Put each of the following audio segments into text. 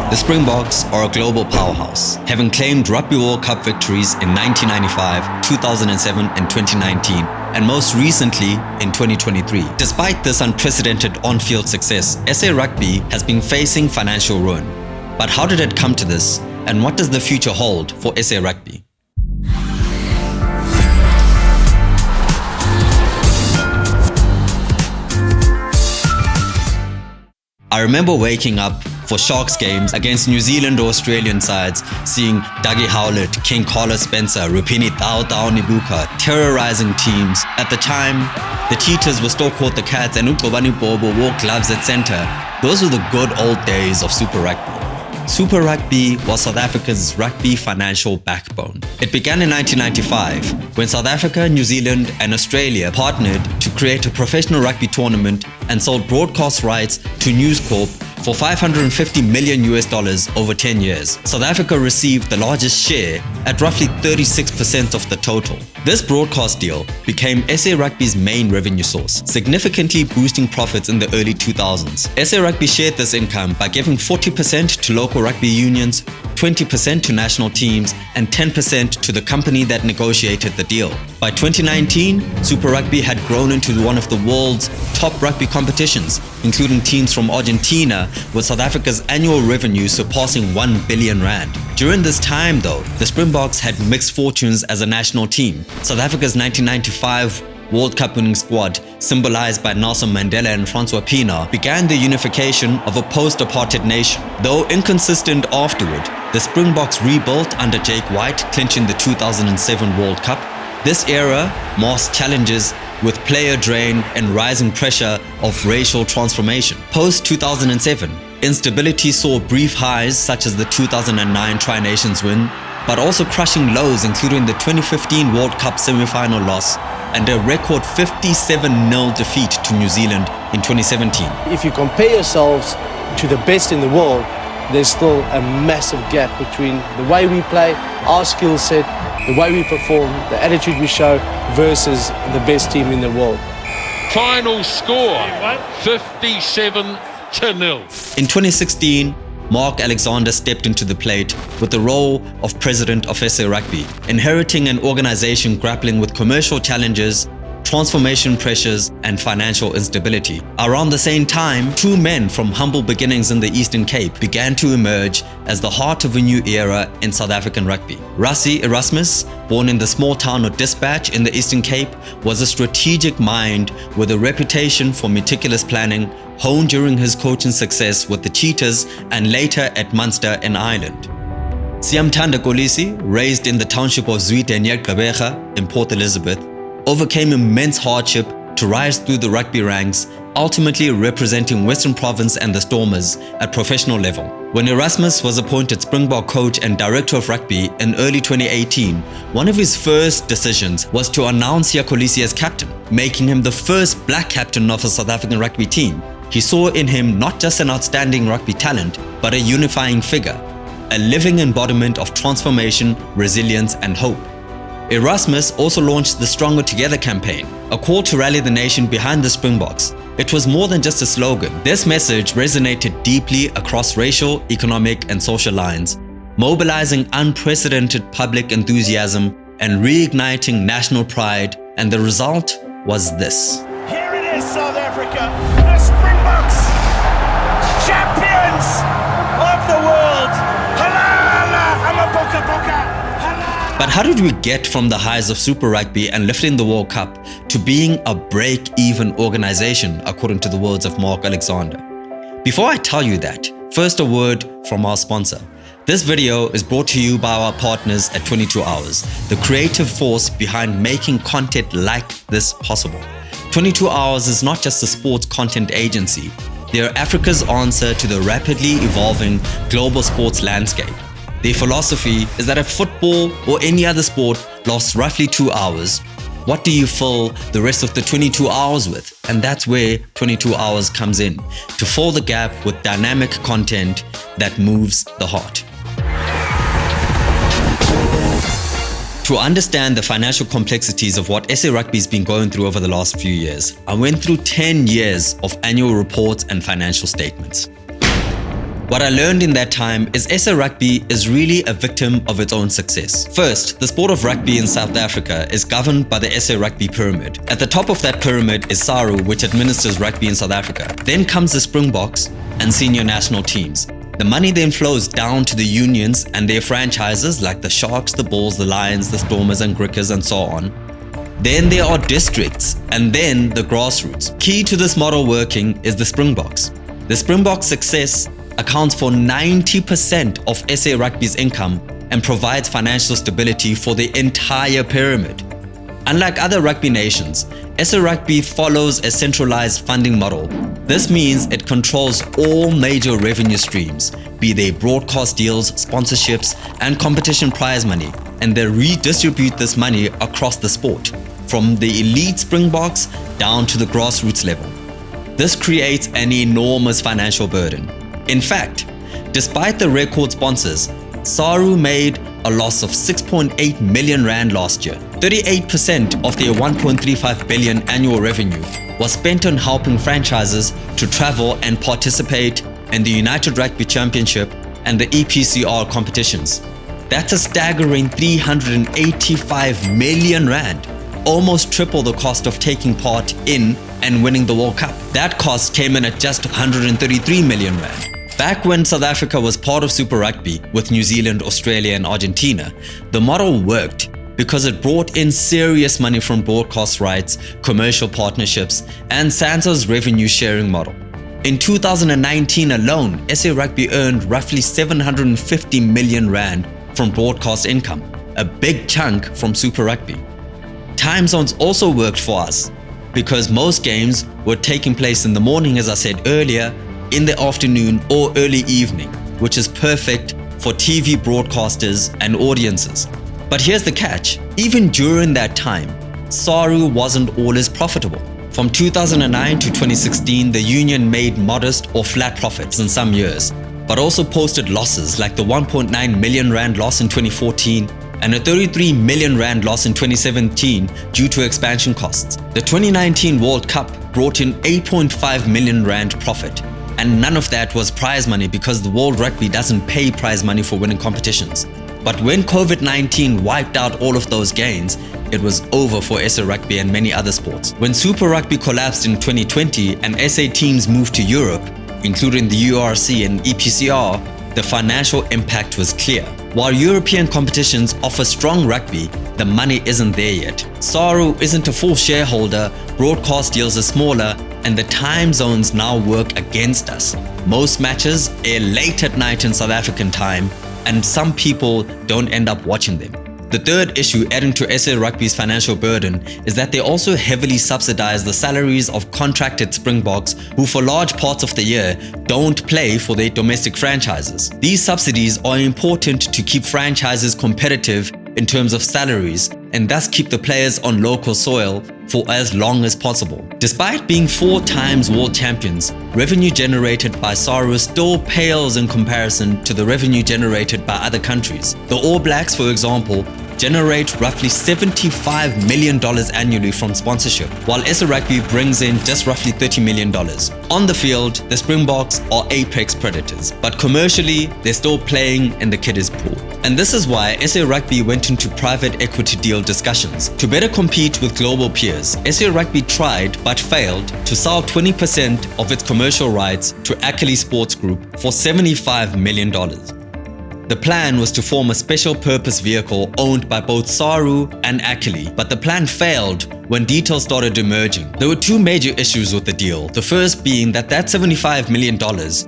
The Springboks are a global powerhouse, having claimed Rugby World Cup victories in 1995, 2007 and 2019, and most recently in 2023. Despite this unprecedented on-field success, SA Rugby has been facing financial ruin. But how did it come to this, and what does the future hold for SA Rugby? I remember waking up for Sharks games against New Zealand or Australian sides, seeing Dougie Howlett, King Carlos Spencer, Rupini Tau Nibuka terrorizing teams. At the time, the Cheetahs were still called the Cats and Uqobani Bobo wore gloves at centre. Those were the good old days of Super Rugby. Super Rugby was South Africa's rugby financial backbone. It began in 1995 when South Africa, New Zealand and Australia partnered to create a professional rugby tournament and sold broadcast rights to News Corp for $550 million over 10 years. South Africa received the largest share at roughly 36% of the total. This broadcast deal became SA Rugby's main revenue source, significantly boosting profits in the early 2000s. SA Rugby shared this income by giving 40% to local rugby unions, 20% to national teams, and 10% to the company that negotiated the deal. By 2019, Super Rugby had grown into one of the world's top rugby competitions, including teams from Argentina, with South Africa's annual revenue surpassing 1 billion rand. During this time though, the Springboks had mixed fortunes as a national team. South Africa's 1995 World Cup winning squad, symbolized by Nelson Mandela and Francois Pienaar, began the unification of a post-apartheid nation. Though inconsistent afterward, the Springboks rebuilt under Jake White, clinching the 2007 World Cup. This era marks challenges with player drain and rising pressure of racial transformation. Post-2007, instability saw brief highs such as the 2009 Tri-Nations win, but also crushing lows including the 2015 World Cup semi-final loss and a record 57-0 defeat to New Zealand in 2017. If you compare yourselves to the best in the world, there's still a massive gap between the way we play, our skill set, the way we perform, the attitude we show versus the best team in the world. Final score, 57-0. In 2016, Mark Alexander stepped into the plate with the role of president of SA Rugby, inheriting an organization grappling with commercial challenges, transformation pressures, and financial instability. Around the same time, two men from humble beginnings in the Eastern Cape began to emerge as the heart of a new era in South African rugby. Rassie Erasmus, born in the small town of Dispatch in the Eastern Cape, was a strategic mind with a reputation for meticulous planning, honed during his coaching success with the Cheetahs and later at Munster in Ireland. Siamthanda Kolisi, raised in the township of Zuid-en-Gqeberha in Port Elizabeth, overcame immense hardship to rise through the rugby ranks, ultimately representing Western Province and the Stormers at professional level. When Erasmus was appointed Springbok coach and director of rugby in early 2018, one of his first decisions was to announce Siya Kolisi as captain, making him the first black captain of a South African rugby team. He saw in him not just an outstanding rugby talent, but a unifying figure, a living embodiment of transformation, resilience and hope. Erasmus also launched the Stronger Together campaign, a call to rally the nation behind the Springboks. It was more than just a slogan. This message resonated deeply across racial, economic and social lines, mobilizing unprecedented public enthusiasm and reigniting national pride, and the result was this. Here it is, South Africa, the Springboks, champions of the world. Halala, amaboka boka. But how did we get from the highs of Super Rugby and lifting the World Cup to being a break-even organization, according to the words of Mark Alexander? Before I tell you that, first a word from our sponsor. This video is brought to you by our partners at 22 Hours, the creative force behind making content like this possible. 22 Hours is not just a sports content agency. They are Africa's answer to the rapidly evolving global sports landscape. Their philosophy is that if football or any other sport lasts roughly 2 hours, what do you fill the rest of the 22 hours with? And that's where 22 Hours comes in, to fill the gap with dynamic content that moves the heart. To understand the financial complexities of what SA Rugby has been going through over the last few years, I went through 10 years of annual reports and financial statements. What I learned in that time is SA Rugby is really a victim of its own success. First, the sport of rugby in South Africa is governed by the SA Rugby pyramid. At the top of that pyramid is SARU, which administers rugby in South Africa. Then comes the Springboks and senior national teams. The money then flows down to the unions and their franchises like the Sharks, the Bulls, the Lions, the Stormers and Grickers and so on. Then there are districts and then the grassroots. Key to this model working is the Springboks. The Springboks' success accounts for 90% of SA Rugby's income and provides financial stability for the entire pyramid. Unlike other rugby nations, SA Rugby follows a centralized funding model. This means it controls all major revenue streams, be they broadcast deals, sponsorships, and competition prize money, and they redistribute this money across the sport, from the elite Springboks down to the grassroots level. This creates an enormous financial burden. In fact, despite the record sponsors, SARU made a loss of 6.8 million rand last year. 38% of their 1.35 billion annual revenue was spent on helping franchises to travel and participate in the United Rugby Championship and the EPCR competitions. That's a staggering 385 million rand, almost triple the cost of taking part in and winning the World Cup. That cost came in at just 133 million rand. Back when South Africa was part of Super Rugby with New Zealand, Australia and Argentina, the model worked because it brought in serious money from broadcast rights, commercial partnerships and SANZA's revenue sharing model. In 2019 alone, SA Rugby earned roughly 750 million rand from broadcast income, a big chunk from Super Rugby. Time zones also worked for us because most games were taking place in the morning, as I said earlier, in the afternoon or early evening, which is perfect for TV broadcasters and audiences. But here's the catch, even during that time, SARU wasn't always profitable. From 2009 to 2016, the union made modest or flat profits in some years, but also posted losses like the 1.9 million rand loss in 2014 and a 33 million rand loss in 2017 due to expansion costs. The 2019 World Cup brought in 8.5 million rand profit, and none of that was prize money because the World Rugby doesn't pay prize money for winning competitions. But when COVID-19 wiped out all of those gains, it was over for SA Rugby and many other sports. When Super Rugby collapsed in 2020 and SA teams moved to Europe, including the URC and EPCR, the financial impact was clear. While European competitions offer strong rugby, the money isn't there yet. SARU isn't a full shareholder, broadcast deals are smaller, and the time zones now work against us. Most matches air late at night in South African time, and some people don't end up watching them. The third issue adding to SA Rugby's financial burden is that they also heavily subsidize the salaries of contracted Springboks who for large parts of the year don't play for their domestic franchises. These subsidies are important to keep franchises competitive in terms of salaries and thus keep the players on local soil for as long as possible. Despite being 4 times world champions, revenue generated by SARU still pales in comparison to the revenue generated by other countries. The All Blacks, for example, generate roughly $75 million annually from sponsorship, while SA Rugby brings in just roughly $30 million. On the field, the Springboks are apex predators, but commercially, they're still playing in the kiddies pool. And this is why SA Rugby went into private equity deal discussions. To better compete with global peers, SA Rugby tried but failed to sell 20% of its commercial rights to Ackley Sports Group for $75 million. The plan was to form a special purpose vehicle owned by both SARU and Ackley, but the plan failed when details started emerging. There were 2 major issues with the deal. The first being that $75 million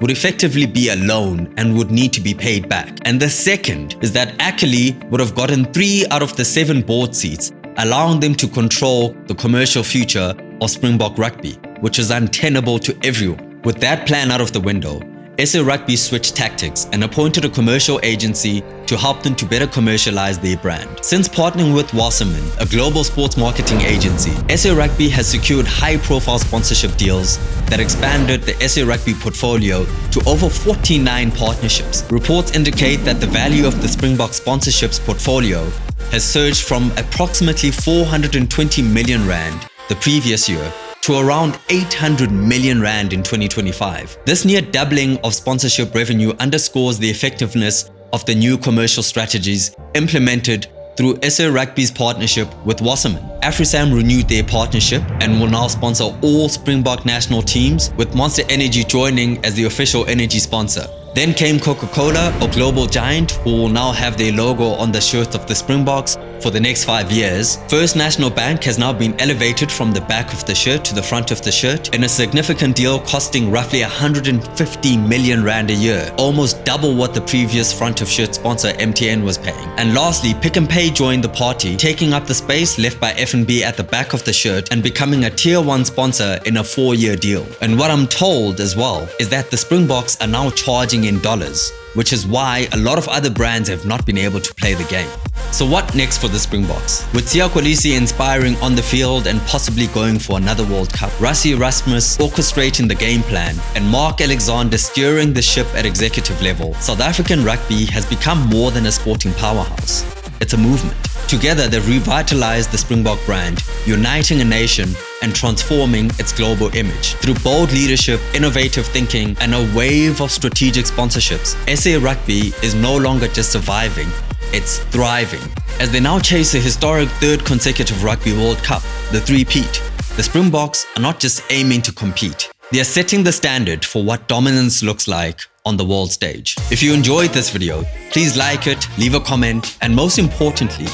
would effectively be a loan and would need to be paid back. And the second is that Ackley would have gotten 3 out of the 7 board seats, allowing them to control the commercial future of Springbok Rugby, which is untenable to everyone. With that plan out of the window, SA Rugby switched tactics and appointed a commercial agency to help them to better commercialize their brand. Since partnering with Wasserman, a global sports marketing agency, SA Rugby has secured high-profile sponsorship deals that expanded the SA Rugby portfolio to over 49 partnerships. Reports indicate that the value of the Springbok sponsorships portfolio has surged from approximately 420 million rand the previous year to around 800 million rand in 2025. This near doubling of sponsorship revenue underscores the effectiveness of the new commercial strategies implemented through SA Rugby's partnership with Wasserman. AfriSam renewed their partnership and will now sponsor all Springbok national teams, with Monster Energy joining as the official energy sponsor. Then came Coca-Cola, a global giant who will now have their logo on the shirt of the Springboks for the next 5 years. First National Bank has now been elevated from the back of the shirt to the front of the shirt in a significant deal costing roughly 150 million rand a year, almost double what the previous front of shirt sponsor MTN was paying. And lastly, Pick n Pay joined the party, taking up the space left by F&B at the back of the shirt and becoming a tier 1 sponsor in a 4-year deal. And what I'm told as well is that the Springboks are now charging in dollars, which is why a lot of other brands have not been able to play the game. So what next for the Springboks? With Siya Kolisi inspiring on the field and possibly going for another World Cup, Rassie Erasmus orchestrating the game plan, and Mark Alexander steering the ship at executive level, South African rugby has become more than a sporting powerhouse. It's a movement. Together, they've revitalized the Springbok brand, uniting a nation and transforming its global image. Through bold leadership, innovative thinking, and a wave of strategic sponsorships, SA Rugby is no longer just surviving, it's thriving. As they now chase a historic 3rd consecutive Rugby World Cup, the three-peat, the Springboks are not just aiming to compete. They are setting the standard for what dominance looks like on the world stage. If you enjoyed this video, please like it, leave a comment, and most importantly,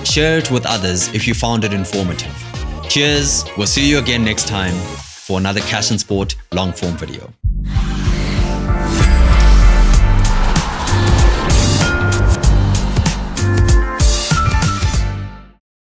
share it with others if you found it informative. Cheers, we'll see you again next time for another Cash and Sport long form video.